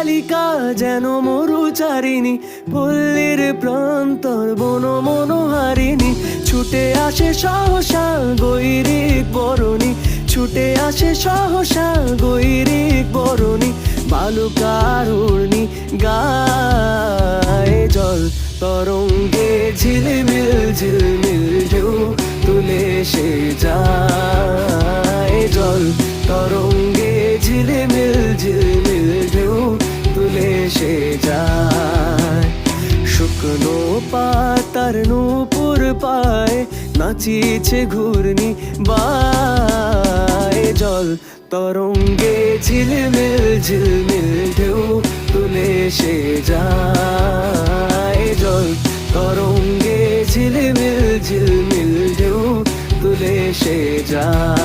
বালিকা যেন মরুচারিণী, পল্লীর প্রান্তর বন মনোহারিণী। ছুটে আসে সহসা গৈরিক বরণী, ছুটে আসে সহসা গৈরিক বরণী। বালুকারুণী গায়ে জল তরঙ্গে ঝিলমিল ঝিলমিল ঢেউ তুলে সে যায়। জল তরঙ্গে ঝিলমিল ঝিলমিল ঢেউ তুলে সে যায়। শুকনো পাতার নূপুর পায় নাচিছে ঘূর্ণি বায়। জল তরঙ্গে ঝিলমিল ঝিলমিল ঢেউ তুলে সে যায়। জল তরঙ্গে ঝিলমিল ঝিলমিল ঢেউ তুলে সে যায়।